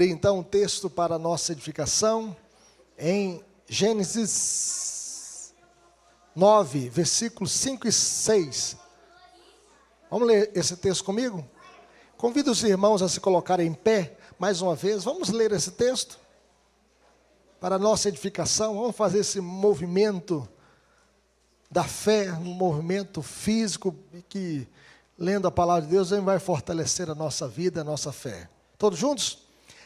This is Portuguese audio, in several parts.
abrir então um texto para a nossa edificação em Gênesis 9, versículos 5 e 6. Vamos ler esse texto comigo? Convido os irmãos a se colocarem em pé, mais uma vez. Vamos ler esse texto para a nossa edificação. Vamos fazer esse movimento da fé, um movimento físico que, lendo a palavra de Deus, vai fortalecer a nossa vida, a nossa fé. Todos juntos?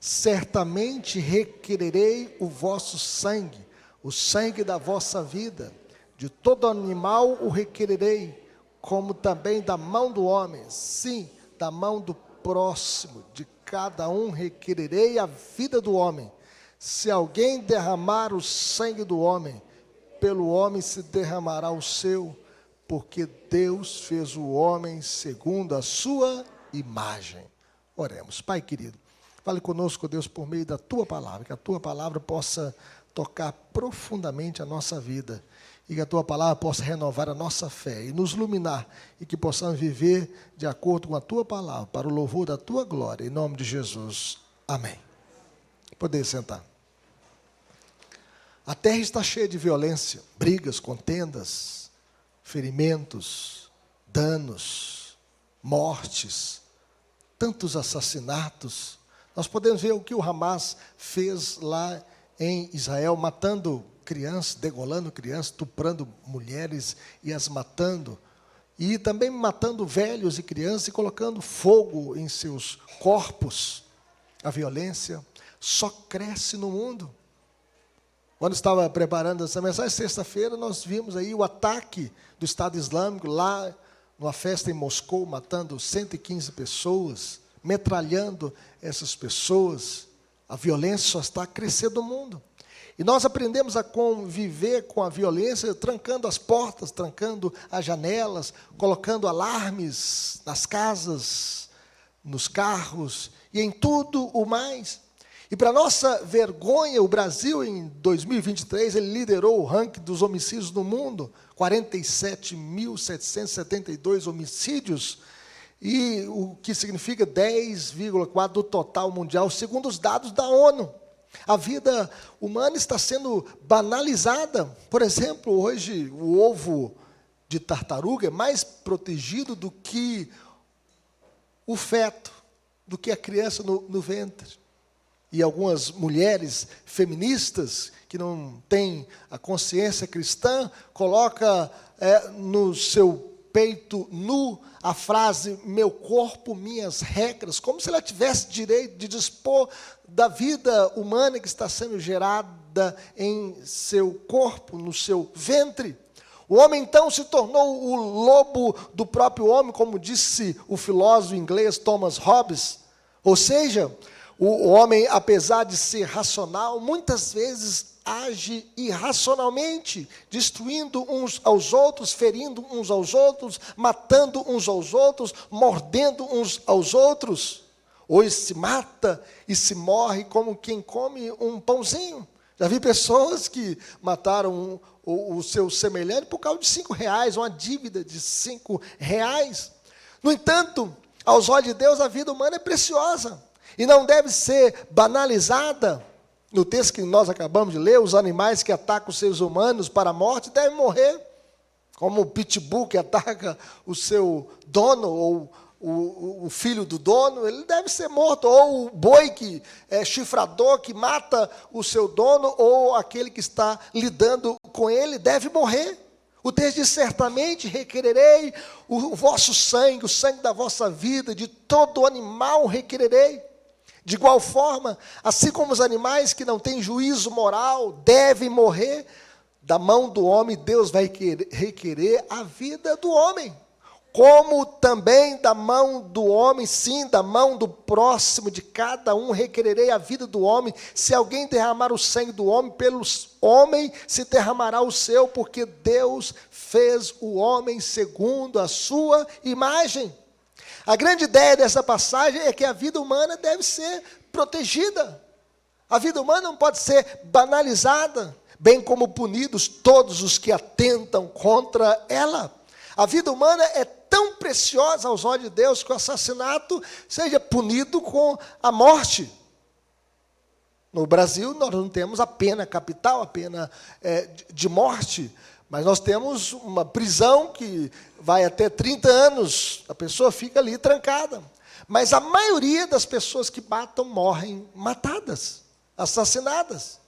Certamente requererei o vosso sangue, o sangue da vossa vida. De todo animal o requererei, como também da mão do homem. Sim, da mão do próximo, de cada um requererei a vida do homem. Se alguém derramar o sangue do homem, pelo homem se derramará o seu, porque Deus fez o homem segundo a sua imagem. Oremos. Pai querido, fale conosco, Deus, por meio da Tua palavra, que a Tua palavra possa tocar profundamente a nossa vida, e que a Tua palavra possa renovar a nossa fé e nos iluminar, e que possamos viver de acordo com a Tua palavra, para o louvor da Tua glória, em nome de Jesus. Amém. Poder sentar. A terra está cheia de violência, brigas, contendas, ferimentos, danos, mortes, tantos assassinatos. Nós podemos ver o que o Hamas fez lá em Israel, matando crianças, degolando crianças, estuprando mulheres e as matando. E também matando velhos e crianças e colocando fogo em seus corpos. A violência só cresce no mundo. Quando estava preparando essa mensagem, sexta-feira, nós vimos aí o ataque do Estado Islâmico lá numa festa em Moscou, matando 115 pessoas, metralhando essas pessoas. A violência só está crescendo no mundo. E nós aprendemos a conviver com a violência, trancando as portas, trancando as janelas, colocando alarmes nas casas, nos carros e em tudo o mais. E para nossa vergonha, o Brasil, em 2023, ele liderou o ranking dos homicídios no mundo, 47.772 homicídios, e o que significa 10,4% do total mundial, segundo os dados da ONU. A vida humana está sendo banalizada. Por exemplo, hoje o ovo de tartaruga é mais protegido do que o feto, do que a criança no ventre. E algumas mulheres feministas, que não têm a consciência cristã, colocam no seu peito nu a frase, meu corpo, minhas regras, como se ela tivesse direito de dispor da vida humana que está sendo gerada em seu corpo, no seu ventre. O homem, então, se tornou o lobo do próprio homem, como disse o filósofo inglês Thomas Hobbes. Ou seja, o homem, apesar de ser racional, muitas vezes age irracionalmente, destruindo uns aos outros, ferindo uns aos outros, matando uns aos outros, mordendo uns aos outros. Hoje se mata e se morre como quem come um pãozinho. Já vi pessoas que mataram o seu semelhante por causa de R$5, uma dívida de R$5. No entanto, aos olhos de Deus, a vida humana é preciosa e não deve ser banalizada. No texto que nós acabamos de ler, os animais que atacam os seres humanos para a morte devem morrer, como o pitbull que ataca o seu dono, ou o filho do dono, ele deve ser morto, ou o boi que é chifrador, que mata o seu dono, ou aquele que está lidando com ele, deve morrer. O texto diz, certamente requererei o vosso sangue, o sangue da vossa vida, de todo animal requererei. De igual forma, assim como os animais que não têm juízo moral devem morrer, da mão do homem Deus vai requerer a vida do homem. Como também da mão do homem, sim, da mão do próximo, de cada um, requererei a vida do homem. Se alguém derramar o sangue do homem, pelo homem se derramará o seu, porque Deus fez o homem segundo a sua imagem. A grande ideia dessa passagem é que a vida humana deve ser protegida. A vida humana não pode ser banalizada, bem como punidos todos os que atentam contra ela. A vida humana é tão preciosa aos olhos de Deus que o assassinato seja punido com a morte. No Brasil, nós não temos a pena capital, a pena de morte, mas nós temos uma prisão que vai até 30 anos, a pessoa fica ali trancada. Mas a maioria das pessoas que matam morrem matadas, assassinadas.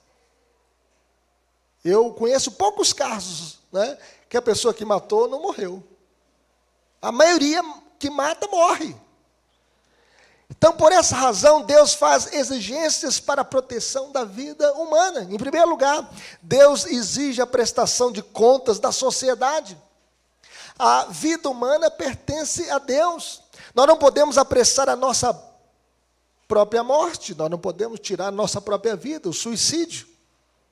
Eu conheço poucos casos, né, que a pessoa que matou não morreu. A maioria que mata morre. Então, por essa razão, Deus faz exigências para a proteção da vida humana. Em primeiro lugar, Deus exige a prestação de contas da sociedade. A vida humana pertence a Deus. Nós não podemos apressar a nossa própria morte, nós não podemos tirar a nossa própria vida, o suicídio.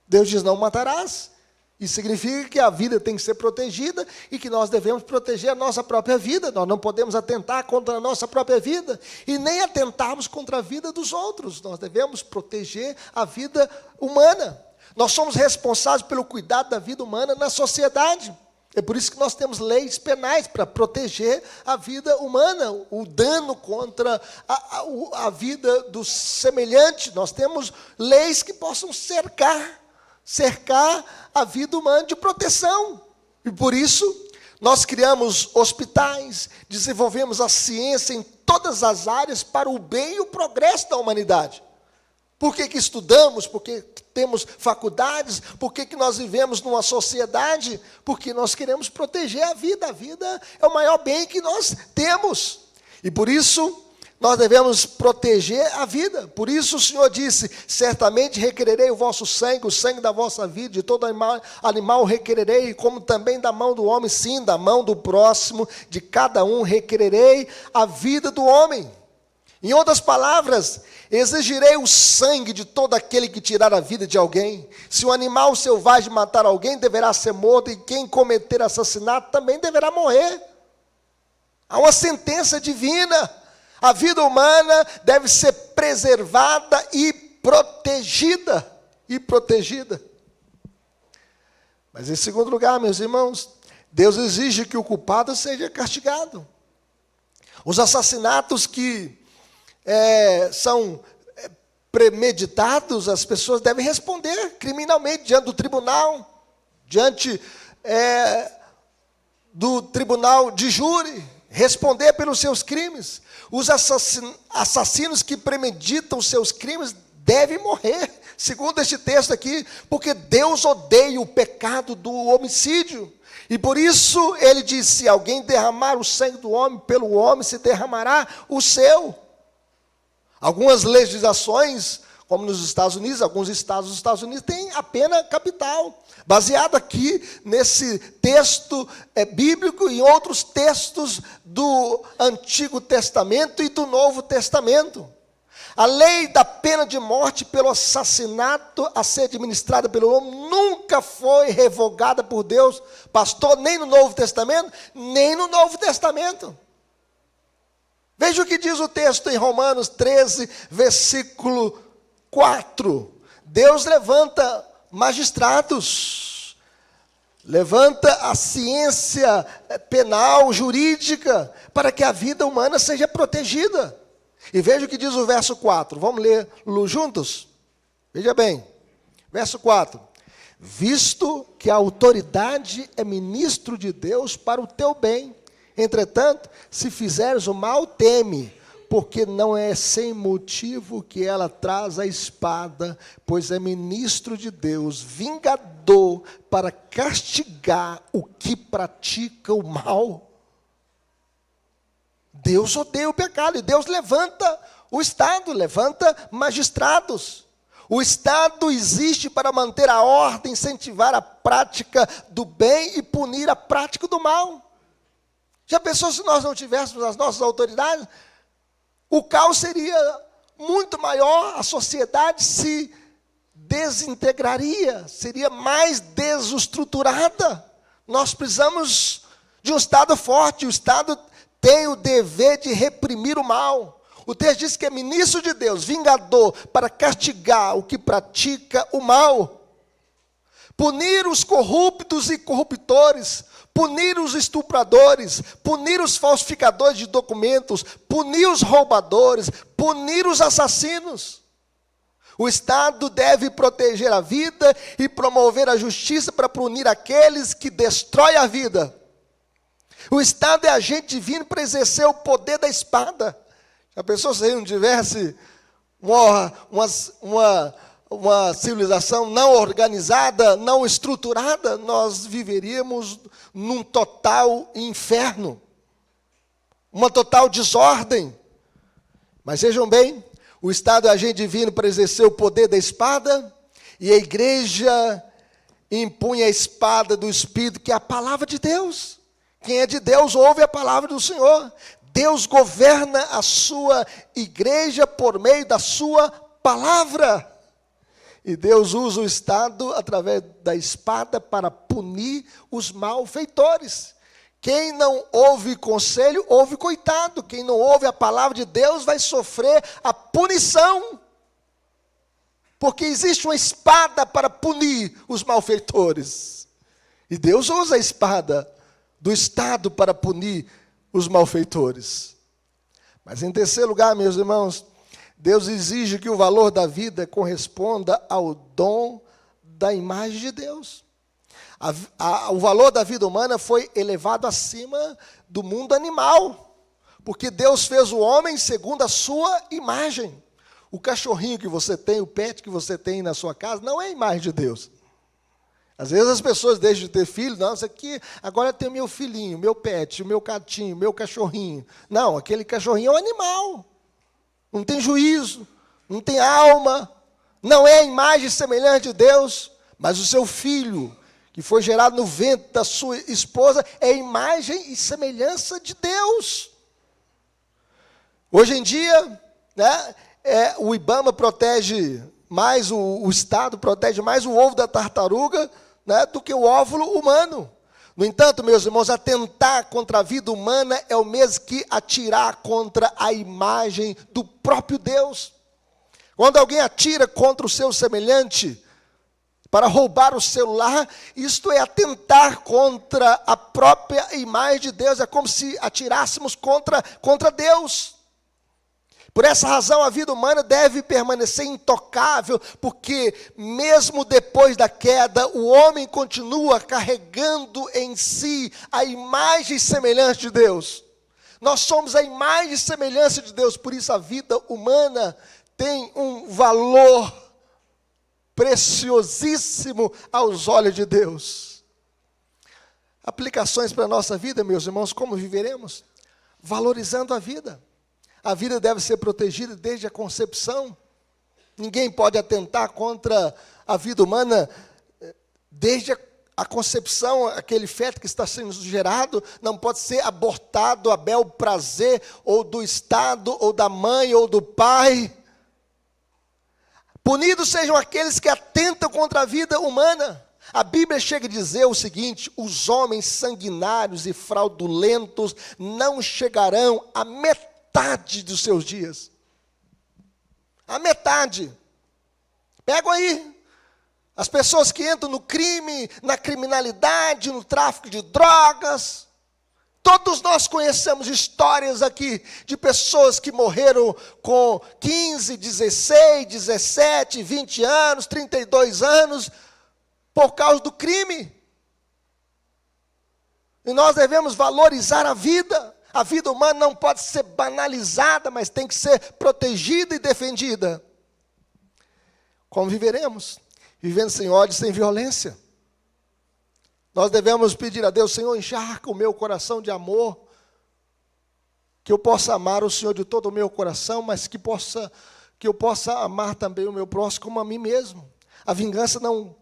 Deus diz, não matarás. Isso significa que a vida tem que ser protegida e que nós devemos proteger a nossa própria vida. Nós não podemos atentar contra a nossa própria vida e nem atentarmos contra a vida dos outros. Nós devemos proteger a vida humana. Nós somos responsáveis pelo cuidado da vida humana na sociedade. É por isso que nós temos leis penais para proteger a vida humana, o dano contra a vida do semelhante. Nós temos leis que possam cercar a vida humana de proteção. E por isso, nós criamos hospitais, desenvolvemos a ciência em todas as áreas para o bem e o progresso da humanidade. Por que estudamos? Por que temos faculdades? Por que nós vivemos numa sociedade? Porque nós queremos proteger a vida. A vida é o maior bem que nós temos. E por isso, nós devemos proteger a vida. Por isso o Senhor disse, certamente requererei o vosso sangue, o sangue da vossa vida, de todo animal requererei, como também da mão do homem, sim, da mão do próximo, de cada um requererei a vida do homem. Em outras palavras, exigirei o sangue de todo aquele que tirar a vida de alguém. Se um animal selvagem matar alguém, deverá ser morto, e quem cometer assassinato também deverá morrer. Há uma sentença divina. A vida humana deve ser preservada e protegida. Mas em segundo lugar, meus irmãos, Deus exige que o culpado seja castigado. Os assassinatos que são premeditados, as pessoas devem responder criminalmente diante do tribunal, diante do tribunal de júri, responder pelos seus crimes. Os assassinos que premeditam seus crimes devem morrer, segundo este texto aqui, porque Deus odeia o pecado do homicídio. E por isso ele diz, se alguém derramar o sangue do homem, pelo homem se derramará o seu. Algumas legislações, como nos Estados Unidos, alguns estados dos Estados Unidos, têm a pena capital, baseado aqui nesse texto bíblico e outros textos do Antigo Testamento e do Novo Testamento. A lei da pena de morte pelo assassinato a ser administrada pelo homem nunca foi revogada por Deus, pastor, nem no Novo Testamento, nem no Novo Testamento. Veja o que diz o texto em Romanos 13, versículo 4. Deus levanta magistrados, levanta a ciência penal, jurídica, para que a vida humana seja protegida. E veja o que diz o verso 4. Vamos ler-lo juntos? Veja bem, verso 4. Visto que a autoridade é ministro de Deus para o teu bem, entretanto, se fizeres o mal, teme, porque não é sem motivo que ela traz a espada, pois é ministro de Deus, vingador, para castigar o que pratica o mal. Deus odeia o pecado, e Deus levanta o Estado, levanta magistrados. O Estado existe para manter a ordem, incentivar a prática do bem e punir a prática do mal. Já pensou se nós não tivéssemos as nossas autoridades? O caos seria muito maior, a sociedade se desintegraria, seria mais desestruturada. Nós precisamos de um Estado forte, o Estado tem o dever de reprimir o mal. O texto diz que é ministro de Deus, vingador, para castigar o que pratica o mal. Punir os corruptos e corruptores, punir os estupradores, punir os falsificadores de documentos, punir os roubadores, punir os assassinos. O Estado deve proteger a vida e promover a justiça para punir aqueles que destroem a vida. O Estado é agente divino para exercer o poder da espada. Já pensou se não tivesse uma civilização não organizada, não estruturada? Nós viveríamos num total inferno, uma total desordem. Mas vejam bem, o Estado é agente divino para exercer o poder da espada, e a igreja impunha a espada do Espírito, que é a palavra de Deus. Quem é de Deus ouve a palavra do Senhor. Deus governa a sua igreja por meio da sua palavra. E Deus usa o Estado através da espada para punir os malfeitores. Quem não ouve conselho, ouve coitado. Quem não ouve a palavra de Deus vai sofrer a punição. Porque existe uma espada para punir os malfeitores. E Deus usa a espada do Estado para punir os malfeitores. Mas em terceiro lugar, meus irmãos, Deus exige que o valor da vida corresponda ao dom da imagem de Deus. O valor da vida humana foi elevado acima do mundo animal, porque Deus fez o homem segundo a sua imagem. O cachorrinho que você tem, o pet que você tem na sua casa, não é a imagem de Deus. Às vezes as pessoas deixam de ter filho, não, isso aqui, agora eu tenho meu filhinho, meu pet, o meu gatinho, meu cachorrinho. Não, aquele cachorrinho é um animal, não tem juízo, não tem alma, não é a imagem e semelhança de Deus, mas o seu filho, que foi gerado no ventre da sua esposa, é a imagem e semelhança de Deus. Hoje em dia, né, o IBAMA protege mais, o Estado protege mais o ovo da tartaruga, né, do que o óvulo humano. No entanto, meus irmãos, atentar contra a vida humana é o mesmo que atirar contra a imagem do próprio Deus. Quando alguém atira contra o seu semelhante para roubar o celular, isto é atentar contra a própria imagem de Deus. É como se atirássemos contra Deus. Por essa razão, a vida humana deve permanecer intocável, porque mesmo depois da queda, o homem continua carregando em si a imagem e semelhança de Deus. Nós somos a imagem e semelhança de Deus, por isso a vida humana tem um valor preciosíssimo aos olhos de Deus. Aplicações para a nossa vida, meus irmãos, como viveremos? Valorizando a vida. A vida deve ser protegida desde a concepção. Ninguém pode atentar contra a vida humana desde a concepção. Aquele feto que está sendo gerado não pode ser abortado a bel prazer ou do Estado, ou da mãe, ou do pai. Punidos sejam aqueles que atentam contra a vida humana. A Bíblia chega a dizer o seguinte: os homens sanguinários e fraudulentos não chegarão à metade dos seus dias. A metade. Pega aí. As pessoas que entram no crime, na criminalidade, no tráfico de drogas. Todos nós conhecemos histórias aqui de pessoas que morreram com 15, 16, 17, 20 anos, 32 anos, por causa do crime. E nós devemos valorizar a vida. A vida humana não pode ser banalizada, mas tem que ser protegida e defendida. Como viveremos? Vivendo sem ódio, sem violência. Nós devemos pedir a Deus: Senhor, encharca o meu coração de amor, que eu possa amar o Senhor de todo o meu coração, mas que eu possa amar também o meu próximo como a mim mesmo. A vingança não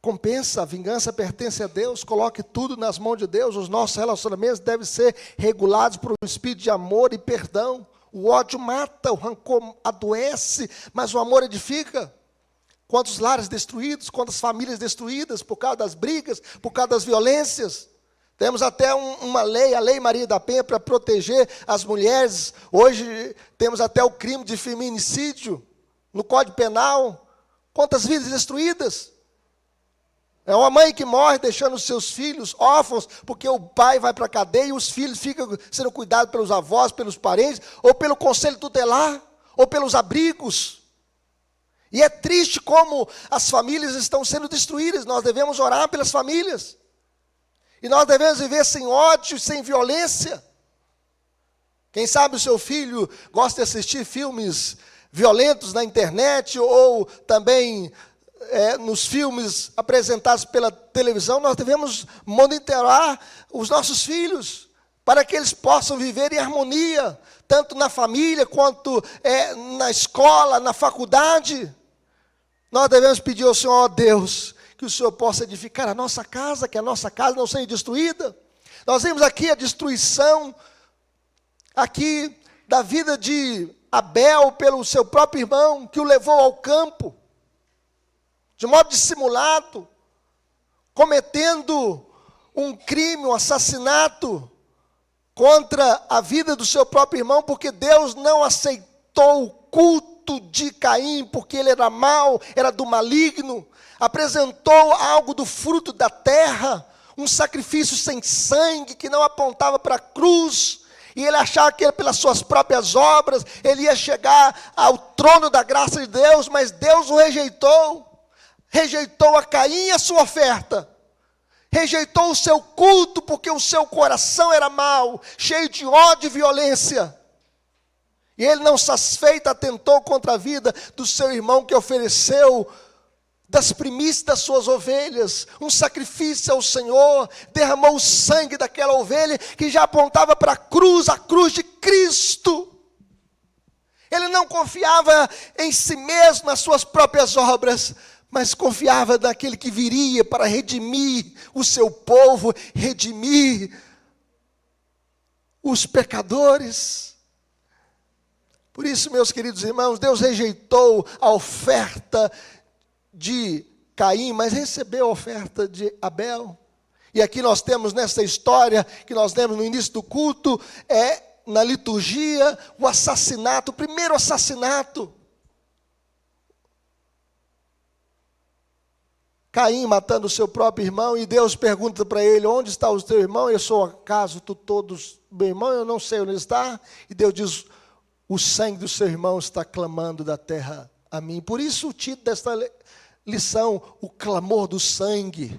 compensa, a vingança pertence a Deus. Coloque tudo nas mãos de Deus. Os nossos relacionamentos devem ser regulados por um espírito de amor e perdão. O ódio mata, o rancor adoece, mas o amor edifica. Quantos lares destruídos, quantas famílias destruídas por causa das brigas, por causa das violências. Temos até uma lei, a Lei Maria da Penha, para proteger as mulheres. Hoje temos até o crime de feminicídio no Código Penal. Quantas vidas destruídas? É uma mãe que morre deixando os seus filhos órfãos, porque o pai vai para a cadeia e os filhos ficam sendo cuidados pelos avós, pelos parentes, ou pelo conselho tutelar, ou pelos abrigos. E é triste como as famílias estão sendo destruídas. Nós devemos orar pelas famílias. E nós devemos viver sem ódio, sem violência. Quem sabe o seu filho gosta de assistir filmes violentos na internet ou também nos filmes apresentados pela televisão. Nós devemos monitorar os nossos filhos para que eles possam viver em harmonia, tanto na família quanto na escola, na faculdade. Nós devemos pedir ao Senhor, ó Deus, que o Senhor possa edificar a nossa casa, que a nossa casa não seja destruída. Nós vemos aqui a destruição aqui da vida de Abel pelo seu próprio irmão, que o levou ao campo, de modo dissimulado, cometendo um crime, um assassinato contra a vida do seu próprio irmão, porque Deus não aceitou o culto de Caim, porque ele era mau, era do maligno, apresentou algo do fruto da terra, um sacrifício sem sangue, que não apontava para a cruz, e ele achava que pelas suas próprias obras, ele ia chegar ao trono da graça de Deus, mas Deus o rejeitou a Caim e a sua oferta, rejeitou o seu culto, porque o seu coração era mau, cheio de ódio e violência, e ele não satisfeito atentou contra a vida do seu irmão, que ofereceu das primícias das suas ovelhas, um sacrifício ao Senhor, derramou o sangue daquela ovelha, que já apontava para a cruz de Cristo. Ele não confiava em si mesmo, nas suas próprias obras, mas confiava naquele que viria para redimir o seu povo, redimir os pecadores. Por isso, meus queridos irmãos, Deus rejeitou a oferta de Caim, mas recebeu a oferta de Abel. E aqui nós temos nessa história, que nós lemos no início do culto, na liturgia, o assassinato, o primeiro assassinato. Caim matando o seu próprio irmão, e Deus pergunta para ele, onde está o teu irmão? Eu sou acaso tu todos, meu irmão, eu não sei onde ele está. E Deus diz, o sangue do seu irmão está clamando da terra a mim. Por isso o título desta lição, o clamor do sangue.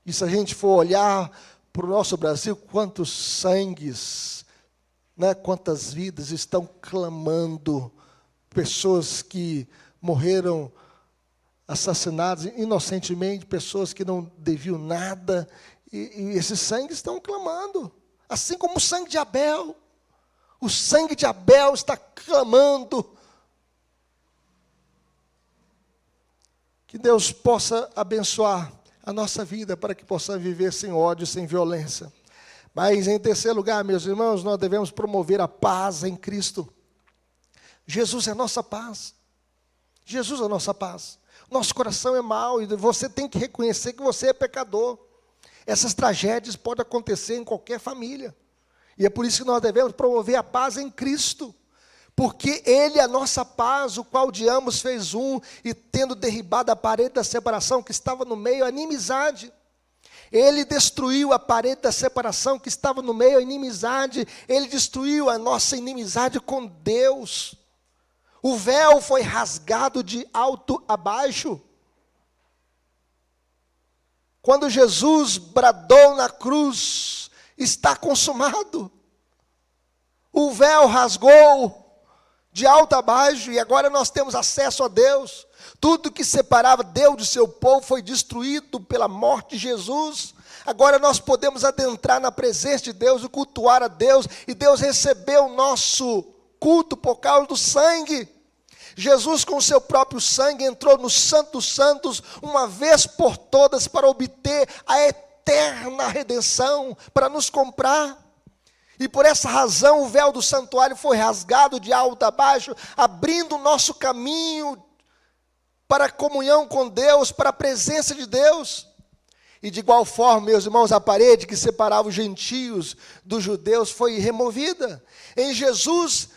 E se a gente for olhar para o nosso Brasil, quantos sangues, quantas vidas estão clamando, pessoas que morreram assassinadas inocentemente, pessoas que não deviam nada, e esses sangues estão clamando, assim como o sangue de Abel. O sangue de Abel está clamando. Que Deus possa abençoar a nossa vida para que possamos viver sem ódio, sem violência. Mas em terceiro lugar, meus irmãos, nós devemos promover a paz em Cristo. Jesus é a nossa paz. Jesus é a nossa paz. Nosso coração é mau e você tem que reconhecer que você é pecador. Essas tragédias podem acontecer em qualquer família. E é por isso que nós devemos promover a paz em Cristo. Porque Ele é a nossa paz, o qual de ambos fez um, e tendo derribado a parede da separação que estava no meio, a inimizade. Ele destruiu a parede da separação que estava no meio, a inimizade. Ele destruiu a nossa inimizade com Deus. O véu foi rasgado de alto a baixo. Quando Jesus bradou na cruz, está consumado. O véu rasgou de alto a baixo, e agora nós temos acesso a Deus. Tudo que separava Deus de seu povo foi destruído pela morte de Jesus. Agora nós podemos adentrar na presença de Deus e cultuar a Deus, e Deus recebeu o nosso culto por causa do sangue. Jesus, com o seu próprio sangue, entrou no Santo dos Santos uma vez por todas para obter a eterna redenção, para nos comprar. E por essa razão o véu do santuário foi rasgado de alto a baixo, abrindo o nosso caminho para a comunhão com Deus, para a presença de Deus. E de igual forma, meus irmãos, a parede que separava os gentios dos judeus foi removida. Em Jesus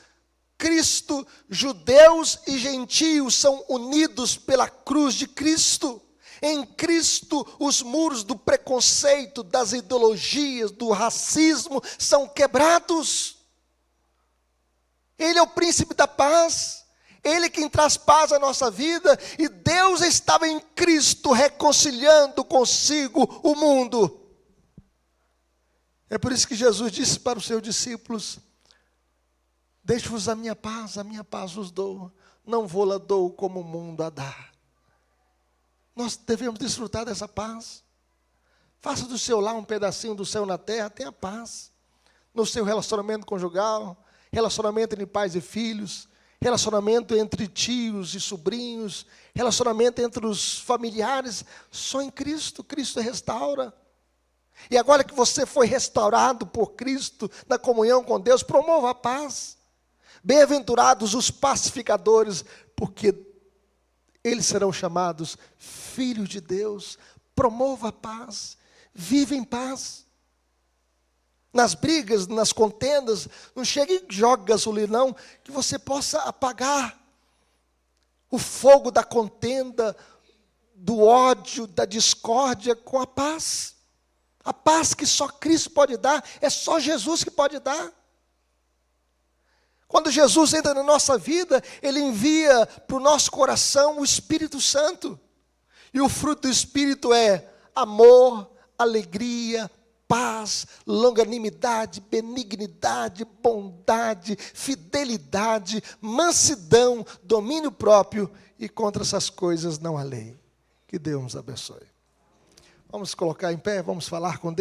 Cristo, judeus e gentios são unidos pela cruz de Cristo. Em Cristo, os muros do preconceito, das ideologias, do racismo são quebrados. Ele é o príncipe da paz. Ele quem traz paz à nossa vida, e Deus estava em Cristo reconciliando consigo o mundo. É por isso que Jesus disse para os seus discípulos: deixo-vos a minha paz vos dou, não vou-la dou como o mundo a dá. Nós devemos desfrutar dessa paz. Faça do seu lar um pedacinho do céu na terra, tenha paz. No seu relacionamento conjugal, relacionamento entre pais e filhos, relacionamento entre tios e sobrinhos, relacionamento entre os familiares, só em Cristo. Cristo restaura. E agora que você foi restaurado por Cristo, na comunhão com Deus, promova a paz. Bem-aventurados os pacificadores, porque eles serão chamados filhos de Deus. Promova a paz, vive em paz. Nas brigas, nas contendas, não chegue e jogue gasolina, não, que você possa apagar o fogo da contenda, do ódio, da discórdia com a paz. A paz que só Cristo pode dar, é só Jesus que pode dar. Quando Jesus entra na nossa vida, Ele envia para o nosso coração o Espírito Santo. E o fruto do Espírito é amor, alegria, paz, longanimidade, benignidade, bondade, fidelidade, mansidão, domínio próprio, e contra essas coisas não há lei. Que Deus nos abençoe. Vamos colocar em pé, vamos falar com Deus.